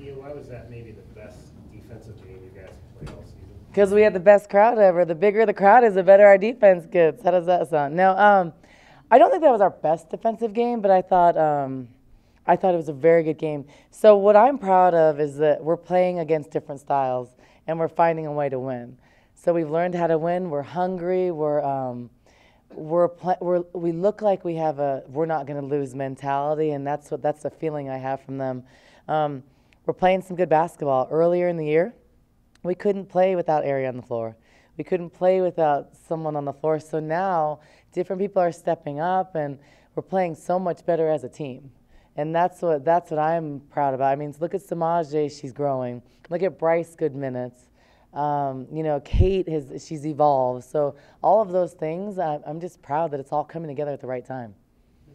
Ian, why was that maybe the best defensive game you guys have played all season? Because we had the best crowd ever. The bigger the crowd is, the better our defense gets. How does that sound? No, I don't think that was our best defensive game, but I thought it was a very good game. So what I'm proud of is that we're playing against different styles and we're finding a way to win. So we've learned how to win. We're hungry. We look like we have a we're not going to lose mentality, and that's the feeling I have from them. We're playing some good basketball. Earlier in the year, we couldn't play without Ari on the floor. We couldn't play without someone on the floor. So now different people are stepping up, and we're playing so much better as a team. And that's what I'm proud about. I mean, look at Samaje, she's growing. Look at Bryce, good minutes. Kate she's evolved. So all of those things, I'm just proud that it's all coming together at the right time.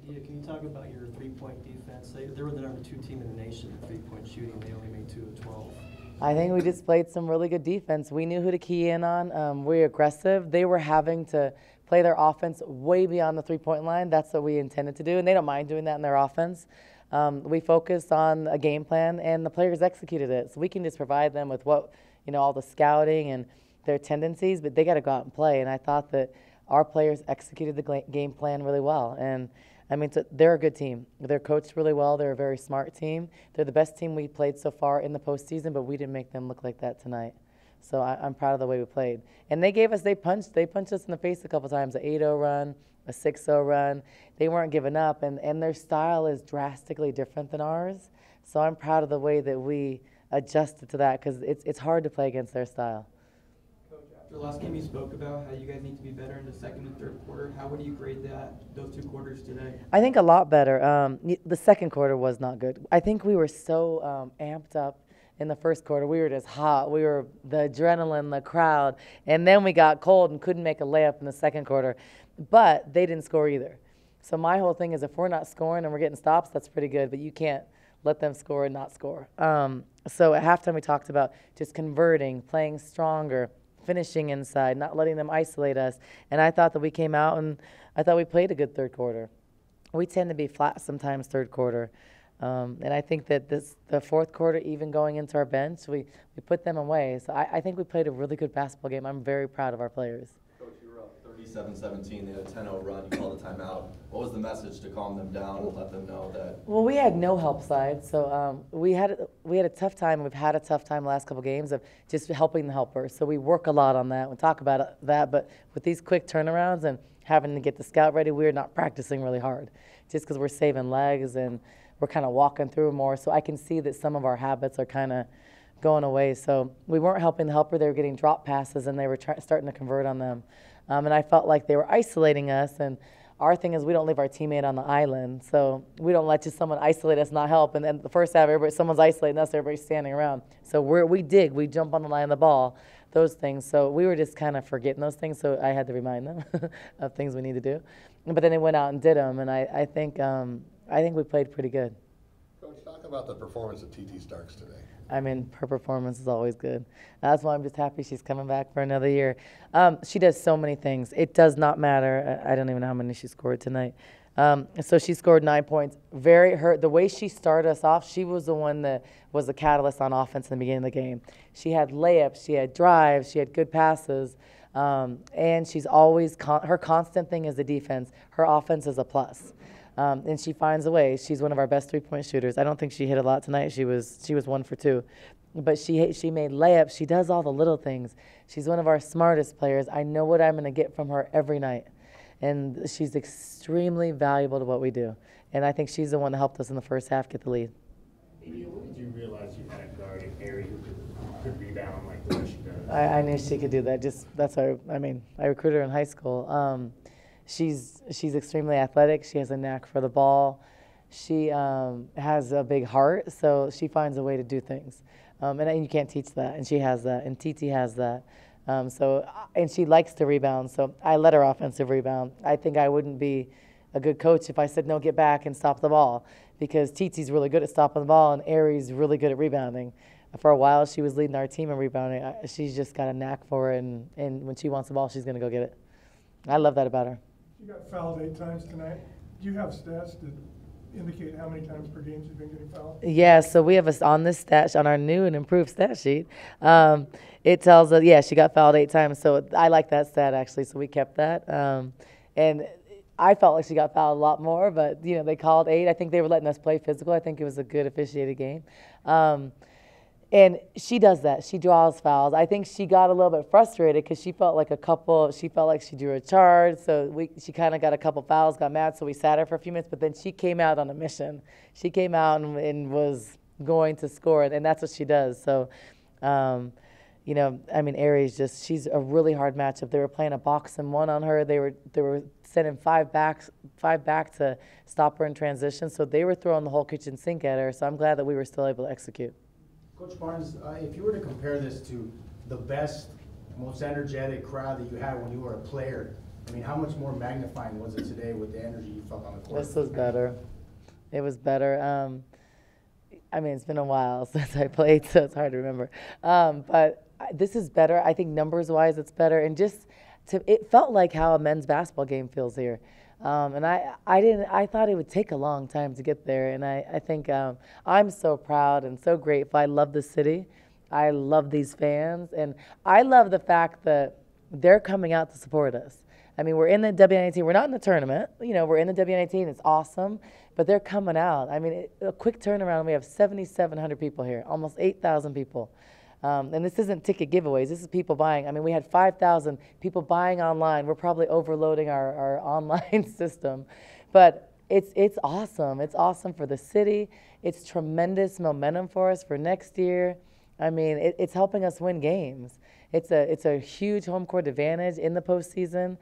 Nadia, can you talk about your three-point defense? They were the number 2 team in the nation in three-point shooting. They only made 2 of 12. I think we displayed some really good defense. We knew who to key in on. We're aggressive. They were having to play their offense way beyond the three-point line. That's what we intended to do, and they don't mind doing that in their offense. We focused on a game plan, and the players executed it. So we can just provide them with all the scouting and their tendencies, but they got to go out and play. And I thought that our players executed the game plan really well. And I mean, they're a good team. They're coached really well. They're a very smart team. They're the best team we played so far in the postseason, but we didn't make them look like that tonight. So I'm proud of the way we played. And they punched us in the face a couple times, an 8-0 run, a 6-0 run. They weren't giving up, and their style is drastically different than ours. So I'm proud of the way that we adjusted to that, because it's hard to play against their style. Coach, after the last game you spoke about how you guys need to be better in the second and third quarter. How would you grade those 2 quarters today? I think a lot better. The second quarter was not good. I think we were so amped up in the first quarter. We were just hot. We were the adrenaline, the crowd, and then we got cold and couldn't make a layup in the second quarter. But they didn't score either. So my whole thing is, if we're not scoring and we're getting stops, that's pretty good, but you can't let them score and not score. So at halftime we talked about just converting, playing stronger, finishing inside, not letting them isolate us. And I thought that we came out and I thought we played a good third quarter. We tend to be flat sometimes third quarter. And I think that the fourth quarter, even going into our bench, we put them away. So I think we played a really good basketball game. I'm very proud of our players. Coach, you were up 37-17. They had a 10-0 run. You called a timeout. What was the message to calm them down and let them know that? Well, we had no help side, so we had a tough time. We've had a tough time the last couple of games of just helping the helpers. So we work a lot on that. We talk about that, but with these quick turnarounds and having to get the scout ready, we're not practicing really hard, just because we're saving legs and we're kind of walking through more. So I can see that some of our habits are kind of going away. So we weren't helping the helper. They were getting drop passes and they were starting to convert on them. And I felt like they were isolating us. And our thing is, we don't leave our teammate on the island. So we don't let just someone isolate us, not help. And then the first half, someone's isolating us, everybody's standing around. So we jump on the line of the ball, those things. So we were just kind of forgetting those things. So I had to remind them of things we need to do. But then they went out and did them. And I think we played pretty good. Coach, talk about the performance of TT Starks today. I mean, her performance is always good. That's why I'm just happy she's coming back for another year. She does so many things. It does not matter. I don't even know how many she scored tonight. So she scored 9 points. The way she started us off, she was the one that was the catalyst on offense in the beginning of the game. She had layups, she had drives, she had good passes, and she's always her constant thing is the defense. Her offense is a plus. And she finds a way. She's one of our best three-point shooters. I don't think she hit a lot tonight. She was 1 for 2. But she made layups. She does all the little things. She's one of our smartest players. I know what I'm going to get from her every night. And she's extremely valuable to what we do. And I think she's the one that helped us in the first half get the lead. Maybe when did you realize you had a guard in Ari who could rebound like the way she does? I knew she could do that. That's why I recruited her in high school. She's extremely athletic. She has a knack for the ball. She has a big heart, so she finds a way to do things. And you can't teach that, and she has that, and TT has that. And she likes to rebound, so I let her offensive rebound. I think I wouldn't be a good coach if I said, no, get back and stop the ball, because TT's really good at stopping the ball, and Ari's really good at rebounding. For a while, she was leading our team in rebounding. She's just got a knack for it, and when she wants the ball, she's going to go get it. I love that about her. You got fouled 8 times tonight. Do you have stats that indicate how many times per game she's been getting fouled? Yeah, so we have on this on our new and improved stat sheet. It tells us, yeah, she got fouled 8 times. So I like that stat actually. So we kept that. And I felt like she got fouled a lot more, but they called 8. I think they were letting us play physical. I think it was a good officiated game. And she does that. She draws fouls. I think she got a little bit frustrated because she felt like she drew a charge. So she kind of got a couple fouls, got mad. So we sat her for a few minutes, but then she came out on a mission. She came out and was going to score, and that's what she does. So, Aries she's a really hard matchup. They were playing a box and one on her. They were sending five back to stop her in transition. So they were throwing the whole kitchen sink at her. So I'm glad that we were still able to execute. Coach Barnes, if you were to compare this to the best, most energetic crowd that you had when you were a player, how much more magnifying was it today with the energy you felt on the court? This was better. It was better. It's been a while since I played, so it's hard to remember. But this is better. I think numbers-wise, it's better. And it felt like how a men's basketball game feels here. And I thought it would take a long time to get there. And I think I'm so proud and so grateful. I love the city. I love these fans. And I love the fact that they're coming out to support us. We're in the WNIT. We're not in the tournament. We're in the WNIT, and it's awesome. But they're coming out. A quick turnaround. We have 7,700 people here, almost 8,000 people. And this isn't ticket giveaways. This is people buying. We had 5,000 people buying online. We're probably overloading our online system. But it's awesome. It's awesome for the city. It's tremendous momentum for us for next year. It's helping us win games. It's a huge home court advantage in the postseason.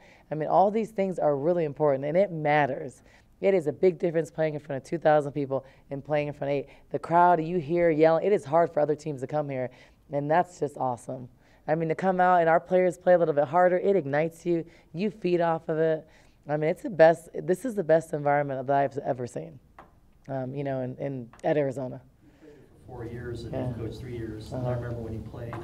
All these things are really important, and it matters. It is a big difference playing in front of 2,000 people and playing in front of 8. The crowd, you hear yelling. It is hard for other teams to come here, and that's just awesome. To come out and our players play a little bit harder, it ignites you. You feed off of it. It's the best. This is the best environment that I've ever seen, at Arizona. You played for 4 years and Yeah. you coached 3 years. And I remember when you played.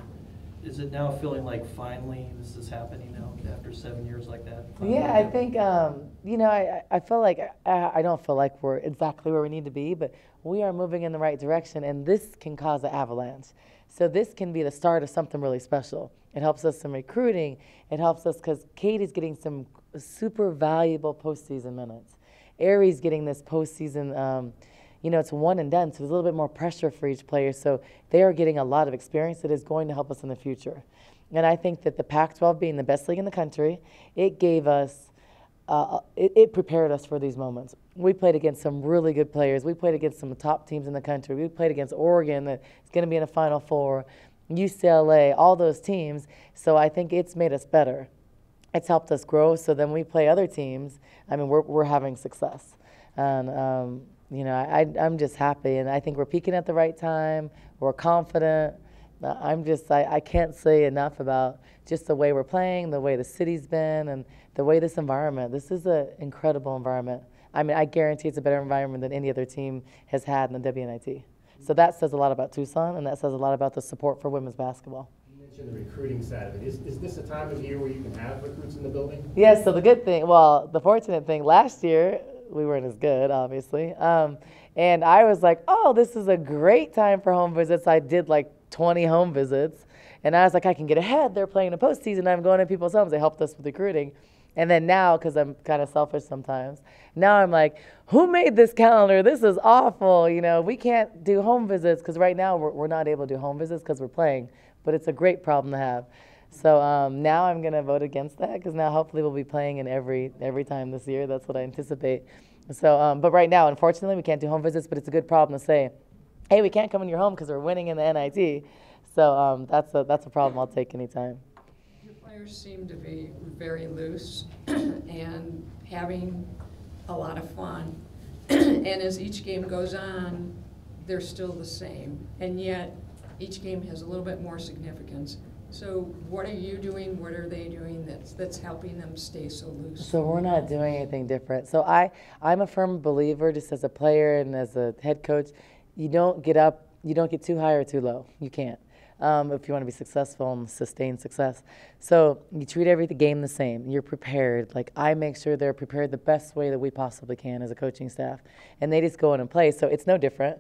Is it now feeling like finally this is happening now after 7 years like that? Yeah, I think, I feel like, I don't feel like we're exactly where we need to be, but we are moving in the right direction, and this can cause an avalanche. So this can be the start of something really special. It helps us in recruiting. It helps us because Katie's getting some super valuable postseason minutes. Aries getting this postseason, it's one and done, so there's a little bit more pressure for each player. So they are getting a lot of experience that is going to help us in the future. And I think that the Pac-12 being the best league in the country, it gave us, it prepared us for these moments. We played against some really good players. We played against some top teams in the country. We played against Oregon that's going to be in the Final Four, UCLA, all those teams. So I think it's made us better. It's helped us grow. So then we play other teams. We're having success. And, I'm just happy. And I think we're peaking at the right time. We're confident. I can't say enough about just the way we're playing, the way the city's been, and the way this environment. This is an incredible environment. I guarantee it's a better environment than any other team has had in the WNIT. So that says a lot about Tucson, and that says a lot about the support for women's basketball. You mentioned the recruiting side of it. Is this a time of year where you can have recruits in the building? Yes, so the fortunate thing, last year, we weren't as good, obviously. And I was like, oh, this is a great time for home visits. I did 20 home visits. And I was like, I can get ahead. They're playing the postseason. I'm going to people's homes. They helped us with recruiting. And then now, because I'm kind of selfish sometimes, now I'm like, who made this calendar? This is awful. We can't do home visits because right now we're not able to do home visits because we're playing. But it's a great problem to have. So now I'm going to vote against that because now hopefully we'll be playing in every time this year. That's what I anticipate. So, but right now, unfortunately, we can't do home visits, but it's a good problem to say, hey, we can't come in your home because we're winning in the NIT. So that's a problem I'll take anytime. Your players seem to be very loose and having a lot of fun. And as each game goes on, they're still the same. And yet, each game has a little bit more significance. So what are you doing? What are they doing that's helping them stay so loose? So we're not doing anything different. So I'm a firm believer, just as a player and as a head coach, you don't get too high or too low. You can't. if you want to be successful and sustain success. So you treat every game the same. You're prepared. Like, I make sure they're prepared the best way that we possibly can as a coaching staff. And they just go in and play. So it's no different.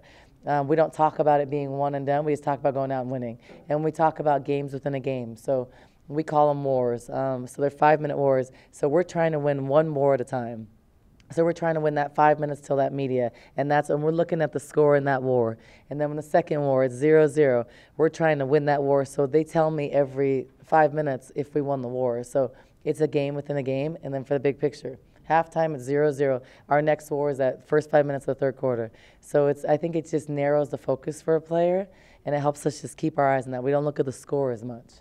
We don't talk about it being one and done. We just talk about going out and winning. And we talk about games within a game. So we call them wars. So they're 5-minute wars. So we're trying to win one war at a time. So we're trying to win that 5 minutes till that media, and we're looking at the score in that war. And then when the second war is 0-0, we're trying to win that war. So they tell me every 5 minutes if we won the war. So it's a game within a game, and then for the big picture. Halftime it's 0-0. Our next war is at first 5 minutes of the third quarter. So I think it just narrows the focus for a player, and it helps us just keep our eyes on that. We don't look at the score as much.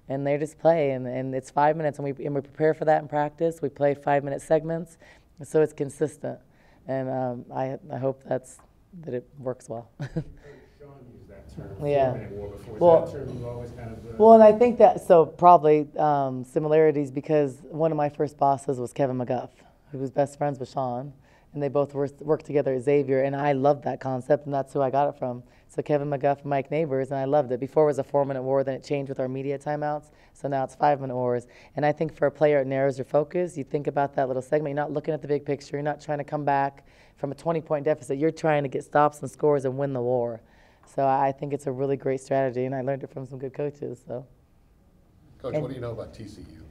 And they just play, and it's 5 minutes, and we prepare for that in practice. We play 5-minute segments. So it's consistent, and I hope that it works well. Sean used that term, Yeah. 4-minute war before. Well- Is that a term you've always kind of... Well, and I think that, so probably similarities, because one of my first bosses was Kevin McGuff, who was best friends with Sean, and they both worked together at Xavier, and I loved that concept, and that's who I got it from. So Kevin McGuff and Mike Neighbors, and I loved it. Before it was a 4-minute war, then it changed with our media timeouts, so now it's 5-minute wars. And I think for a player, it narrows your focus. You think about that little segment. You're not looking at the big picture. You're not trying to come back from a 20-point deficit. You're trying to get stops and scores and win the war. So I think it's a really great strategy, and I learned it from some good coaches. So. Coach, what do you know about TCU?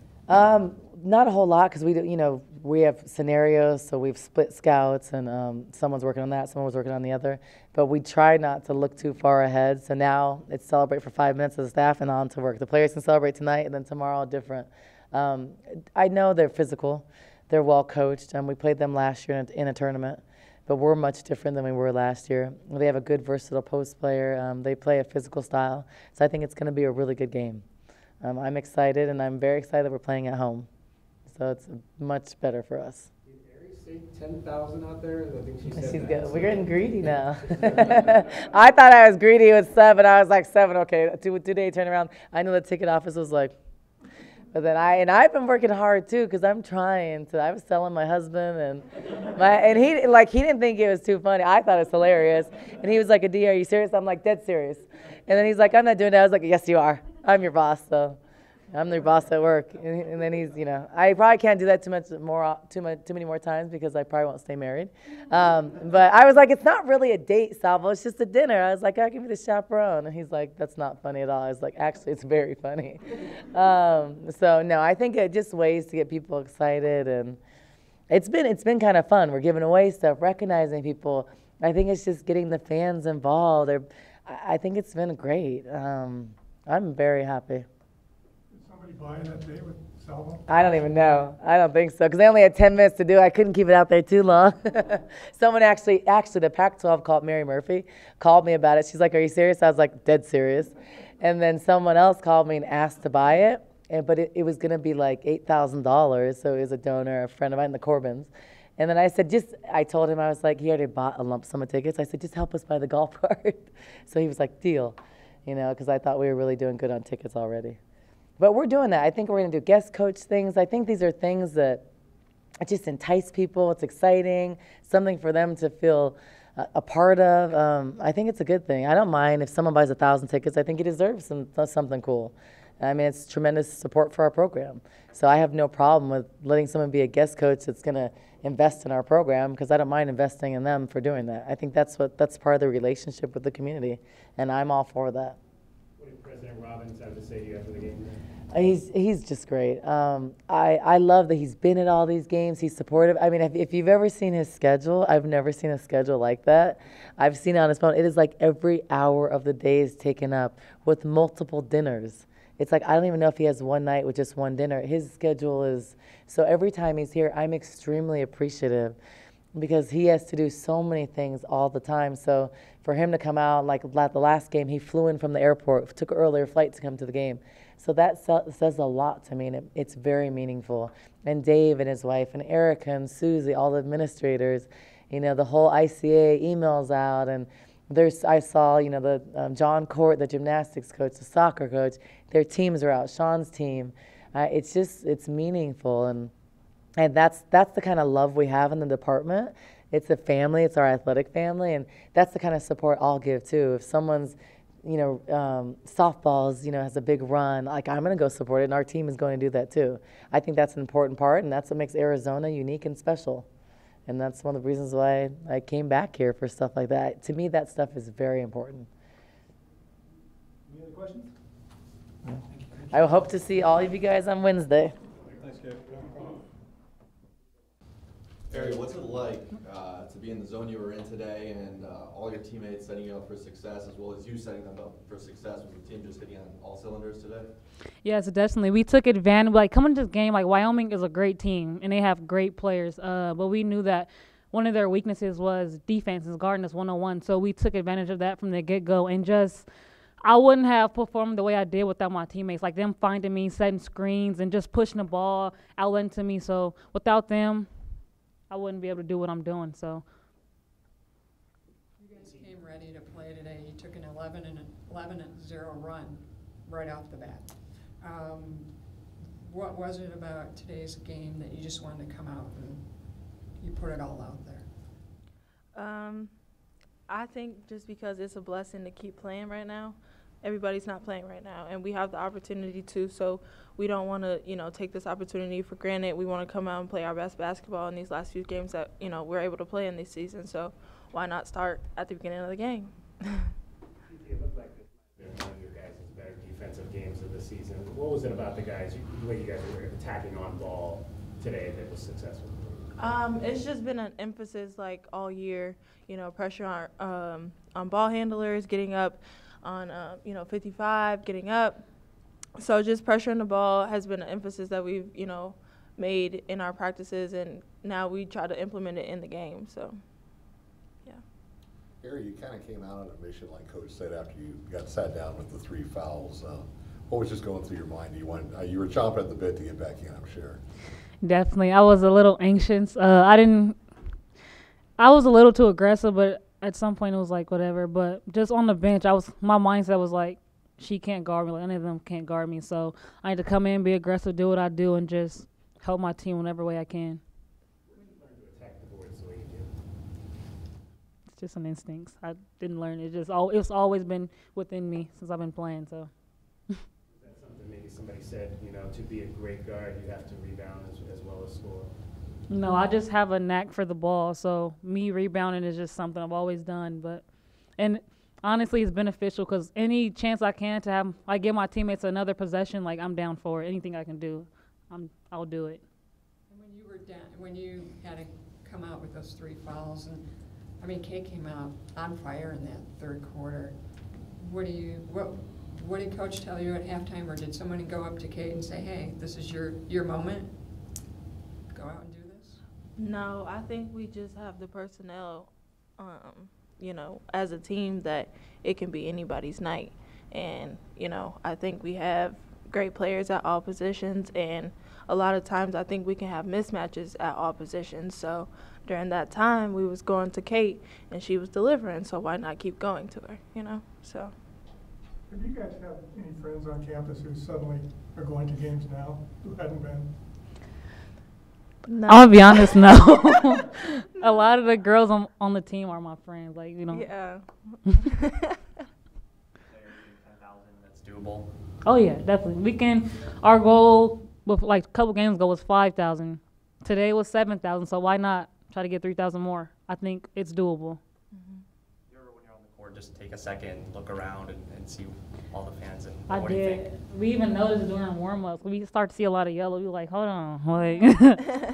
Not a whole lot, because we have scenarios, so we've split scouts, and someone's working on that, someone was working on the other. But we try not to look too far ahead. So now it's celebrate for 5 minutes as a staff and on to work. The players can celebrate tonight, and then tomorrow different. I know they're physical, they're well coached, and we played them last year in a tournament. But we're much different than we were last year. They have a good versatile post player. They play a physical style. So I think it's going to be a really good game. I'm excited, and I'm very excited that we're playing at home. So it's much better for us. Did Ari say 10,000 out there? I think she said She's that. good. We're getting greedy now. I thought I was greedy with 7. I was like, 7, okay. Two-day turnaround. I know the ticket office was like, but then I've been working hard too, because I'm trying to. I was telling my husband, and he didn't think it was too funny. I thought it was hilarious, and he was like, "Adi, are you serious?" I'm like, dead serious. And then he's like, "I'm not doing that." I was like, "Yes, you are. I'm your boss, so I'm your boss at work." And then he's, I probably can't do that too many more times, because I probably won't stay married. But I was like, "It's not really a date, Salvo. It's just a dinner." I was like, "I'll give you the chaperone." And he's like, "That's not funny at all." I was like, "Actually, it's very funny." So no, I think it just ways to get people excited, and it's been kind of fun. We're giving away stuff, recognizing people. I think it's just getting the fans involved. I think it's been great. I'm very happy. Did somebody buy that day with Salvo? I don't even know. I don't think so, because they only had 10 minutes to do it. I couldn't keep it out there too long. Someone actually, the Pac-12 called Mary Murphy, called me about it. She's like, "Are you serious?" I was like, dead serious. And then someone else called me and asked to buy it, but it was going to be like $8,000. So it was a donor, a friend of mine, the Corbins. And then I told him, I was like, he already bought a lump sum of tickets. I said, "Just help us buy the golf cart." So he was like, "Deal," because I thought we were really doing good on tickets already. But we're doing that. I think we're going to do guest coach things. I think these are things that just entice people. It's exciting, something for them to feel a part of. I think it's a good thing. I don't mind if someone buys 1,000 tickets. I think he deserves something cool. I mean, it's tremendous support for our program. So I have no problem with letting someone be a guest coach that's going to invest in our program, because I don't mind investing in them for doing that. I think that's part of the relationship with the community, and I'm all for that. What did President Robbins have to say to you after the game? He's just great. I love that he's been at all these games. He's supportive. I mean, if you've ever seen his schedule, I've never seen a schedule like that. I've seen it on his phone. It is like every hour of the day is taken up with multiple dinners. It's like, I don't even know if he has one night with just one dinner. His schedule is, so every time he's here, I'm extremely appreciative, because he has to do so many things all the time. So for him to come out, like the last game, he flew in from the airport, took an earlier flight to come to the game. So that says a lot to me, and it's very meaningful. And Dave and his wife, and Erica and Susie, all the administrators, the whole ICA emails out, and I saw, the John Court, the gymnastics coach, the soccer coach, their teams are out, Sean's team. It's meaningful, and that's the kind of love we have in the department. It's a family, it's our athletic family, and that's the kind of support I'll give too. If someone's softballs, has a big run, like I'm going to go support it, and our team is going to do that too. I think that's an important part, and that's what makes Arizona unique and special. And that's one of the reasons why I came back here for stuff like that. To me, that stuff is very important. Any other questions? I hope to see all of you guys on Wednesday. Thanks, Gabe. Barry, what's it like to be in the zone you were in today and all your teammates setting you up for success as well as you setting them up for success with the team just hitting on all cylinders today? Yes, definitely. We took advantage. Like, coming to this game, like, Wyoming is a great team, and they have great players. But we knew that one of their weaknesses was defense, is guarding us 1-on-1. So we took advantage of that from the get-go. And just, I wouldn't have performed the way I did without my teammates. Like, them finding me, setting screens, and just pushing the ball out into me. So without them, I wouldn't be able to do what I'm doing. So You guys came ready to play today. You took an 11-0 run right off the bat. What was it about today's game that you just wanted to come out and you put it all out there? I think just because it's a blessing to keep playing right now. Everybody's not playing right now, and we have the opportunity to, so we don't want to, take this opportunity for granted. We want to come out and play our best basketball in these last few games that, we're able to play in this season, so why not start at the beginning of the game? It looked like this might have been one of your guys' better defensive games of the season. What was it about the way you guys were attacking on ball today that was successful? It's just been an emphasis like all year, pressure on ball handlers, getting up on 55, getting up. So just pressuring the ball has been an emphasis that we've made in our practices, and now we try to implement it in the game. So yeah. Harry, you kind of came out on a mission, like Coach said, after you got sat down with the 3 fouls. What was just going through your mind? You were chomping at the bit to get back in, I'm sure. definitely, I was a little anxious. I was a little too aggressive, but at some point it was like whatever. But just on the bench, my mindset was like, she can't guard me. Like, any of them can't guard me. So I had to come in, be aggressive, do what I do, and just help my team whatever way I can. When did you learn to attack the boards the way you did? It's just an instinct. I didn't learn it. It's always been within me since I've been playing. So. Is that something maybe somebody said, to be a great guard, you have to rebound as well as score? No, I just have a knack for the ball. So me rebounding is just something I've always done. And honestly, it's beneficial because any chance I can to have, I give my teammates another possession, like I'm down for it. Anything I can do, I'll do it. And when you were down, when you had to come out with those 3 fouls, and Kate came out on fire in that third quarter. What did Coach tell you at halftime, or did someone go up to Kate and say, "Hey, this is your moment. Go out and do this"? No, I think we just have the personnel, as a team that it can be anybody's night. And, I think we have great players at all positions, and a lot of times I think we can have mismatches at all positions. So during that time, we was going to Kate, and she was delivering, so why not keep going to her, so. Do you guys have any friends on campus who suddenly are going to games now who hadn't been? No. I'll be honest, no. A lot of the girls on the team are my friends, Yeah. That's doable. Oh yeah, definitely. Our goal with a couple games ago was 5,000. Today was 7,000. So why not try to get 3,000 more? I think it's doable. You ever, when you're on the court, just take a second, look around, and see all the fans, and I what do you think? did. We even noticed during warm-ups, we start to see a lot of yellow. We were like, hold on,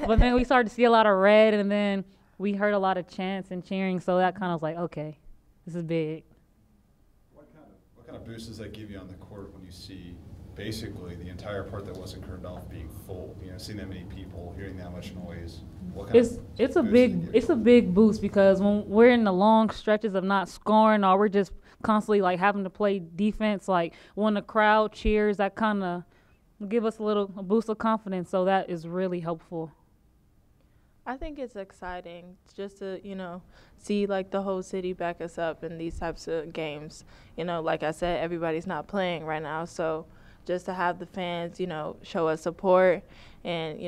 but then we started to see a lot of red, and then we heard a lot of chants and cheering. So that kind of was like, okay, this is big. What kind of boost does that give you on the court when you see basically the entire part that wasn't curtained off being full? Seeing that many people, hearing that much noise. It's a big boost because when we're in the long stretches of not scoring, or we're just constantly having to play defense, when the crowd cheers, that kind of give us a boost of confidence. So that is really helpful. I think it's exciting just to, see the whole city back us up in these types of games. Like I said, everybody's not playing right now, so just to have the fans, show us support and,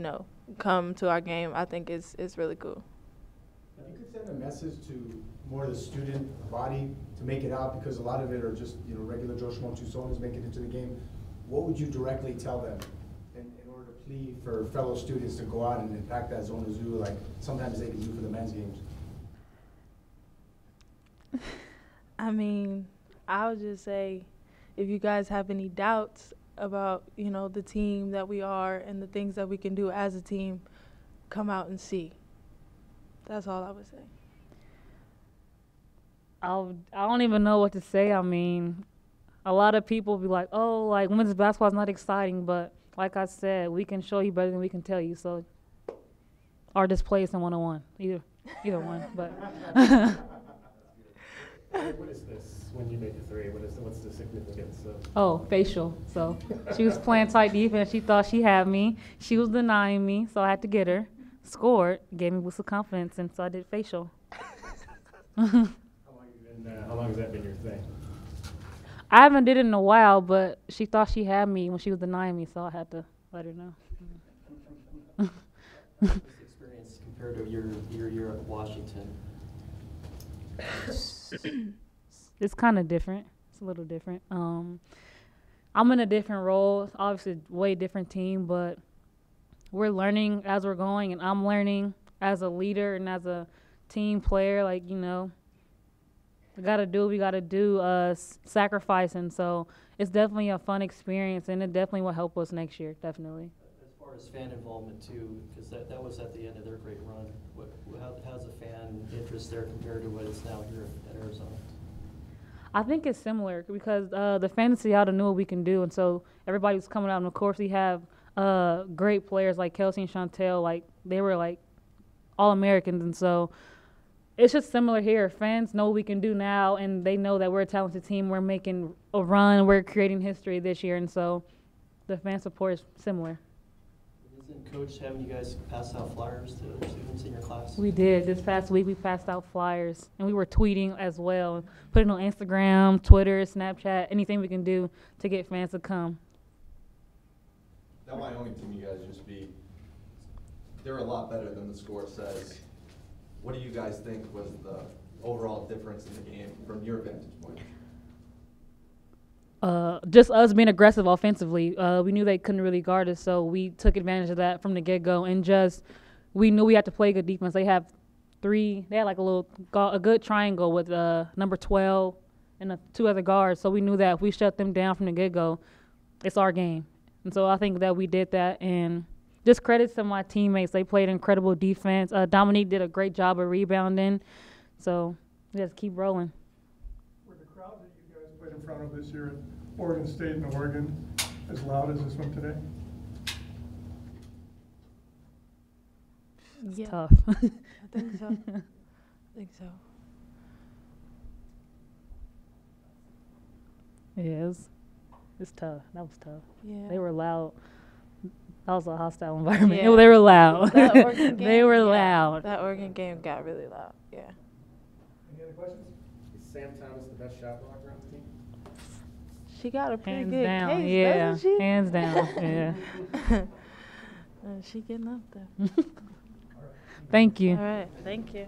come to our game, I think is really cool. If you could send a message to more of the student body to make it out, because a lot of it are just, you know, regular Joe Schmo Tucsonas making it to the game? What would you directly tell them in order to plead for fellow students to go out and impact that Zona Zoo like sometimes they can do for the men's games? I mean, I would just say, if you guys have any doubts about, you know, the team that we are and the things that we can do as a team, come out and see. That's all I would say. I don't even know what to say. I mean, a lot of people be like, oh, like women's basketball is not exciting, but like I said, we can show you better than we can tell you. So, or display is in 101, either one. But what is this when you make the three? What's the significance of? oh, facial. So she was playing tight defense. She thought she had me. She was denying me, so I had to get her. Scored, gave me boost of confidence, and so I did facial. How long has that been your thing? I haven't did it in a while, but she thought she had me when she was denying me, so I had to let her know. What's the experience compared to your year at Washington? It's kind of different. It's a little different. I'm in a different role. It's obviously a way different team, but we're learning as we're going, and I'm learning as a leader and as a team player. Like, you know, we got to do what we got to do, sacrificing. So it's definitely a fun experience, and it definitely will help us next year, definitely. As far as fan involvement, too, because that was at the end of their great run. How's the fan interest there compared to what it's now here at Arizona? I think it's similar because the fans in Seattle knew what we can do, and so everybody was coming out. And, of course, we have great players like Kelsey and Chantel. Like, they were, like, All-Americans, and so it's just similar here. Fans know what we can do now, and they know that we're a talented team. We're making a run. We're creating history this year, and so the fan support is similar. Isn't Coach having you guys pass out flyers to other students in your class? We did. This past week, we passed out flyers, and we were tweeting as well, putting on Instagram, Twitter, Snapchat, anything we can do to get fans to come. That Wyoming team you guys just beat, they're a lot better than the score says. What do you guys think was the overall difference in the game from your vantage point? Just us being aggressive offensively. We knew they couldn't really guard us, so we took advantage of that from the get-go, and just we knew we had to play good defense. They had like a good triangle with number 12 and two other guards, so we knew that if we shut them down from the get-go, it's our game. And so I think that we did that, and just credits to my teammates. They played incredible defense. Dominique did a great job of rebounding, so we just keep rolling. Were the crowd that you guys played in front of this year at Oregon State and Oregon as loud as this one today? It's Yeah. tough. I think so. I think so. Yeah, it's tough. That was tough. Yeah. They were loud. That was a hostile environment. Yeah. They were loud. That Oregon game, They were yeah. loud. That Oregon game got really loud. Yeah. Any other questions? Is Sam Thomas the best shot blocker on the team? She got a pretty Hands good down. case, Yeah. doesn't she? Hands down. Yeah. She getting up there. Thank you. All right. Thank you.